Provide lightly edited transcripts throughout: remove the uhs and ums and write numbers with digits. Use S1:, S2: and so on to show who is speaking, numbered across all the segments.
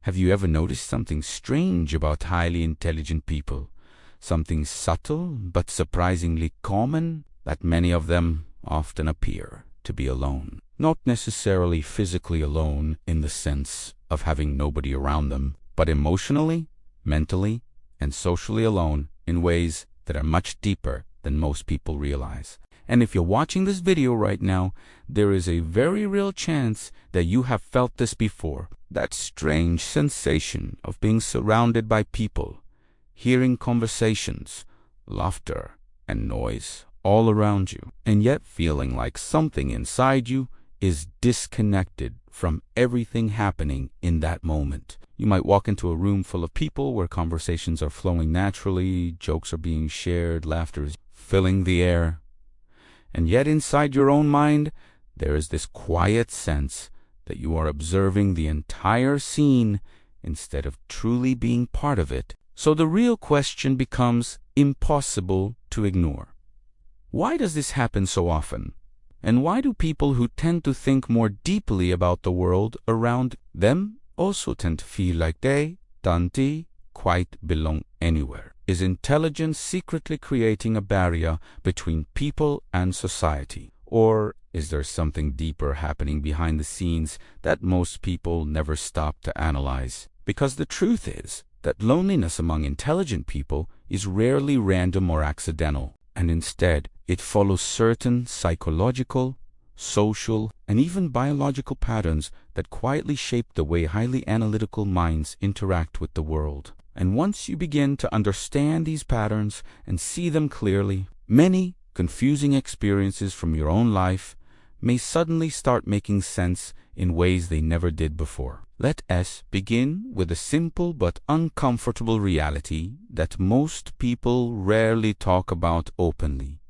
S1: Have you ever noticed something strange about highly intelligent people? Something subtle but surprisingly common, that many of them often appear to be alone. Not necessarily physically alone in the sense of having nobody around them, but emotionally, mentally, and socially alone in ways that are much deeper than most people realize. And if you're watching this video right now, there is a very real chance that you have felt this before. That strange sensation of being surrounded by people, hearing conversations, laughter, and noise all around you, and yet feeling like something inside you is disconnected from everything happening in that moment. You might walk into a room full of people where conversations are flowing naturally, jokes are being shared, laughter is filling the air. And yet inside your own mind, there is this quiet sense that you are observing the entire scene instead of truly being part of it. So the real question becomes impossible to ignore. Why does this happen so often? And why do people who tend to think more deeply about the world around them also tend to feel like they don't quite belong anywhere? Is intelligence secretly creating a barrier between people and society? Or is there something deeper happening behind the scenes that most people never stop to analyze? Because the truth is that loneliness among intelligent people is rarely random or accidental, and instead it follows certain psychological, social, and even biological patterns that quietly shape the way highly analytical minds interact with the world. And once you begin to understand these patterns and see them clearly, many confusing experiences from your own life may suddenly start making sense in ways they never did before. Let us begin with a simple but uncomfortable reality that most people rarely talk about openly.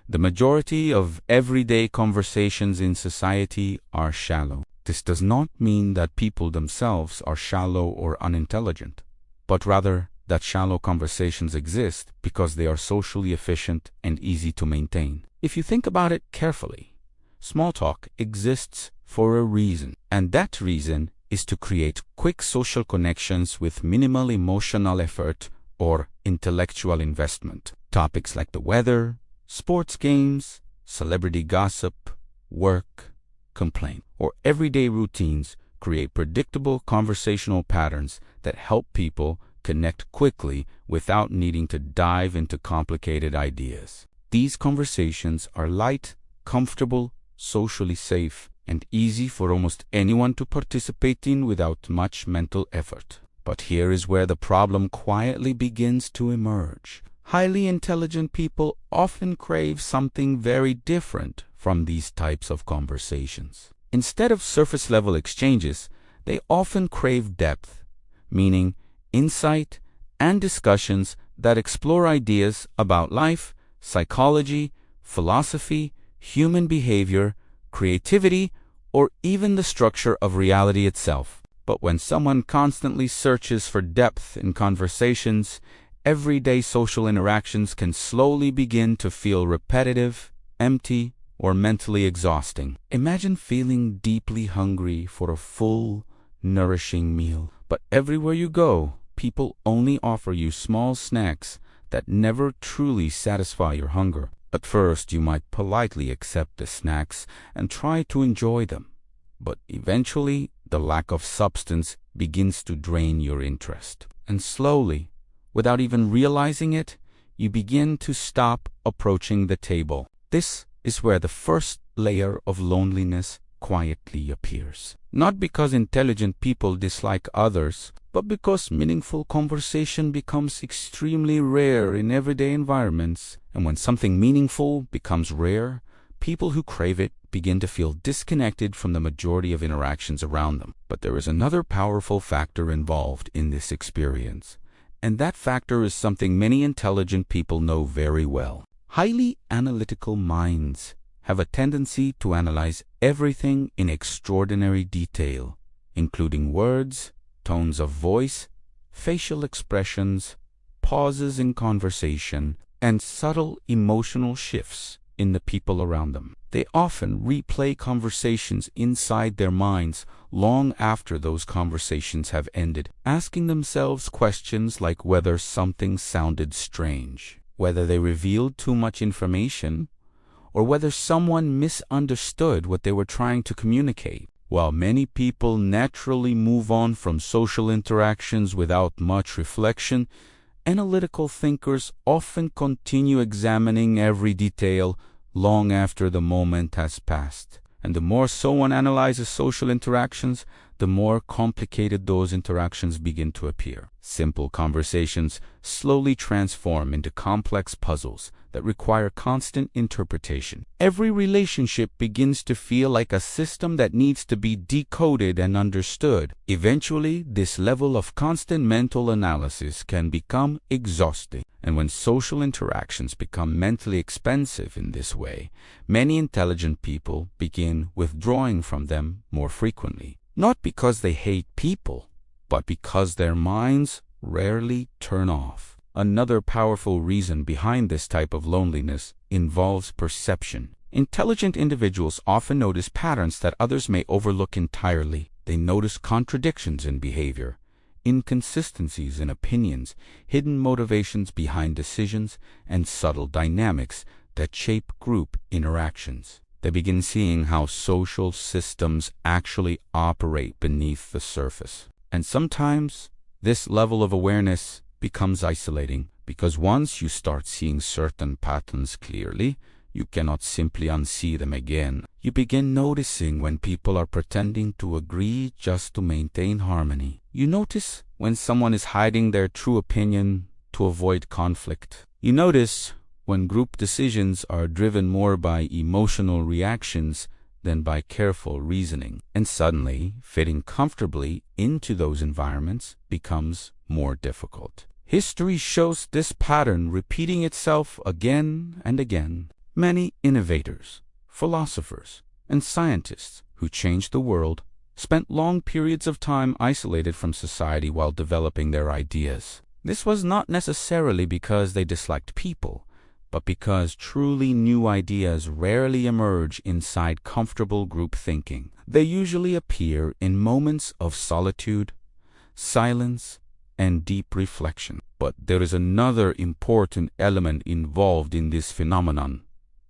S1: The majority of everyday conversations in society are shallow. This does not mean that people themselves are shallow or unintelligent, but rather that shallow conversations exist because they are socially efficient and easy to maintain. If you think about it carefully, small talk exists for a reason, and that reason is to create quick social connections with minimal emotional effort or intellectual investment. Topics like the weather, sports games, celebrity gossip, work, complaint, or everyday routines create predictable conversational patterns that help people connect quickly without needing to dive into complicated ideas. These conversations are light, comfortable, socially safe, and easy for almost anyone to participate in without much mental effort. But here is where the problem quietly begins to emerge. Highly intelligent people often crave something very different from these types of conversations. Instead of surface-level exchanges, they often crave depth, meaning insight and discussions that explore ideas about life, psychology, philosophy, human behavior, creativity, or even the structure of reality itself. But when someone constantly searches for depth in conversations, everyday social interactions can slowly begin to feel repetitive, empty, or mentally exhausting. Imagine feeling deeply hungry for a full, nourishing meal, but everywhere you go, people only offer you small snacks that never truly satisfy your hunger. At first, you might politely accept the snacks and try to enjoy them, but eventually, the lack of substance begins to drain your interest. And slowly, without even realizing it, you begin to stop approaching the table. This is where the first layer of loneliness quietly appears. Not because intelligent people dislike others, but because meaningful conversation becomes extremely rare in everyday environments. And when something meaningful becomes rare, people who crave it begin to feel disconnected from the majority of interactions around them. But there is another powerful factor involved in this experience, and that factor is something many intelligent people know very well. Highly analytical minds have a tendency to analyze everything in extraordinary detail, including words, tones of voice, facial expressions, pauses in conversation, and subtle emotional shifts in the people around them. They often replay conversations inside their minds, long after those conversations have ended, asking themselves questions like whether something sounded strange, whether they revealed too much information, or whether someone misunderstood what they were trying to communicate. While many people naturally move on from social interactions without much reflection, analytical thinkers often continue examining every detail long after the moment has passed. And the more someone analyzes social interactions, the more complicated those interactions begin to appear. Simple conversations slowly transform into complex puzzles that require constant interpretation. Every relationship begins to feel like a system that needs to be decoded and understood. Eventually, this level of constant mental analysis can become exhausting. And when social interactions become mentally expensive in this way, many intelligent people begin withdrawing from them more frequently. Not because they hate people, but because their minds rarely turn off. Another powerful reason behind this type of loneliness involves perception. Intelligent individuals often notice patterns that others may overlook entirely. They notice contradictions in behavior, inconsistencies in opinions, hidden motivations behind decisions, and subtle dynamics that shape group interactions. They begin seeing how social systems actually operate beneath the surface. And sometimes this level of awareness becomes isolating, because once you start seeing certain patterns clearly, you cannot simply unsee them again. You begin noticing when people are pretending to agree just to maintain harmony. You notice when someone is hiding their true opinion to avoid conflict. You notice when group decisions are driven more by emotional reactions than by careful reasoning. And suddenly, fitting comfortably into those environments becomes more difficult. History shows this pattern repeating itself again and again. Many innovators, philosophers, and scientists who changed the world spent long periods of time isolated from society while developing their ideas. This was not necessarily because they disliked people, but because truly new ideas rarely emerge inside comfortable group thinking. They usually appear in moments of solitude, silence, and deep reflection. But there is another important element involved in this phenomenon,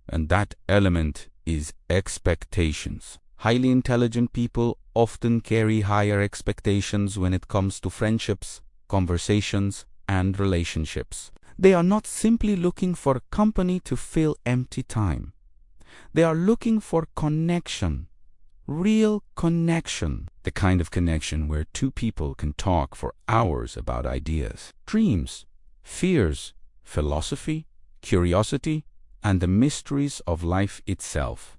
S1: and that element is expectations. Highly intelligent people often carry higher expectations when it comes to friendships, conversations, and relationships. They are not simply looking for company to fill empty time. They are looking for connection, real connection, the kind of connection where two people can talk for hours about ideas, dreams, fears, philosophy, curiosity, and the mysteries of life itself.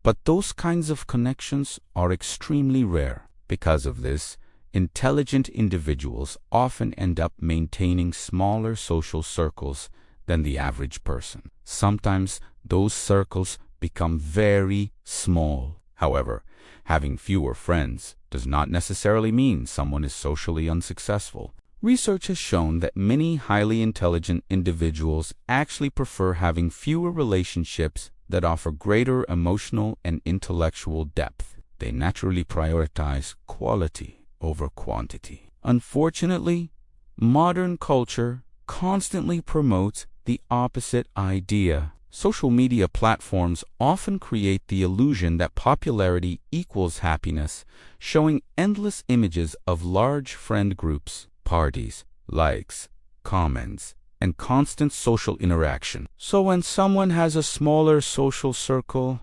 S1: But those kinds of connections are extremely rare. Because of this, intelligent individuals often end up maintaining smaller social circles than the average person. Sometimes those circles become very small. However, having fewer friends does not necessarily mean someone is socially unsuccessful. Research has shown that many highly intelligent individuals actually prefer having fewer relationships that offer greater emotional and intellectual depth. They naturally prioritize quality over quantity. Unfortunately, modern culture constantly promotes the opposite idea. Social media platforms often create the illusion that popularity equals happiness, showing endless images of large friend groups, parties, likes, comments, and constant social interaction. So when someone has a smaller social circle,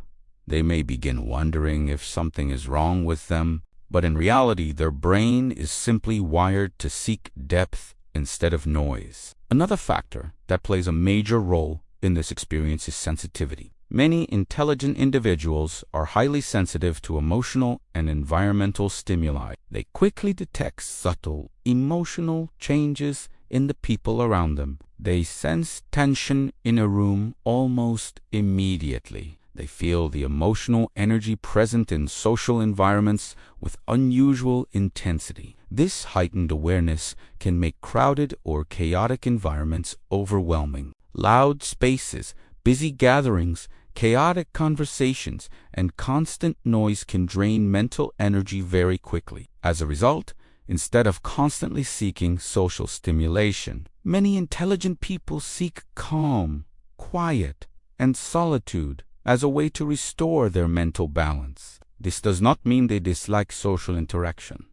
S1: they may begin wondering if something is wrong with them, but in reality, their brain is simply wired to seek depth instead of noise. Another factor that plays a major role in this experience is sensitivity. Many intelligent individuals are highly sensitive to emotional and environmental stimuli. They quickly detect subtle emotional changes in the people around them. They sense tension in a room almost immediately. They feel the emotional energy present in social environments with unusual intensity. This heightened awareness can make crowded or chaotic environments overwhelming. Loud spaces, busy gatherings Chaotic conversations and constant noise can drain mental energy very quickly. As a result, instead of constantly seeking social stimulation, many intelligent people seek calm, quiet, and solitude as a way to restore their mental balance. This does not mean they dislike social interaction.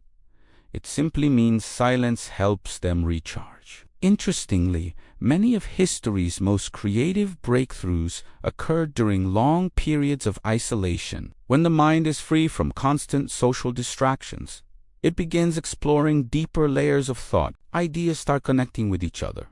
S1: It simply means silence helps them recharge. Interestingly, many of history's most creative breakthroughs occurred during long periods of isolation. When the mind is free from constant social distractions, it begins exploring deeper layers of thought. Ideas start connecting with each other.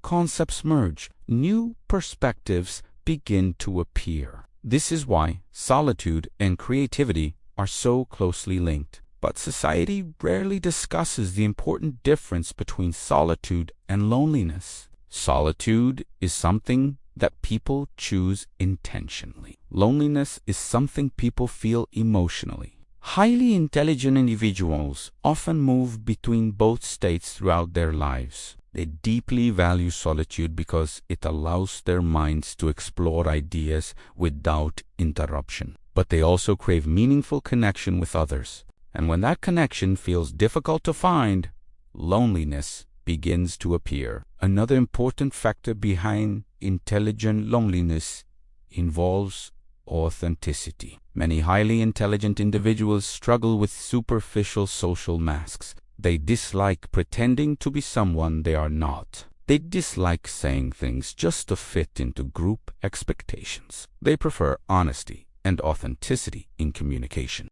S1: Concepts merge. New perspectives begin to appear. This is why solitude and creativity are so closely linked. But society rarely discusses the important difference between solitude and loneliness. Solitude is something that people choose intentionally. Loneliness is something people feel emotionally. Highly intelligent individuals often move between both states throughout their lives. They deeply value solitude because it allows their minds to explore ideas without interruption. But they also crave meaningful connection with others. And when that connection feels difficult to find, loneliness begins to appear. Another important factor behind intelligent loneliness involves authenticity. Many highly intelligent individuals struggle with superficial social masks. They dislike pretending to be someone they are not. They dislike saying things just to fit into group expectations. They prefer honesty and authenticity in communication.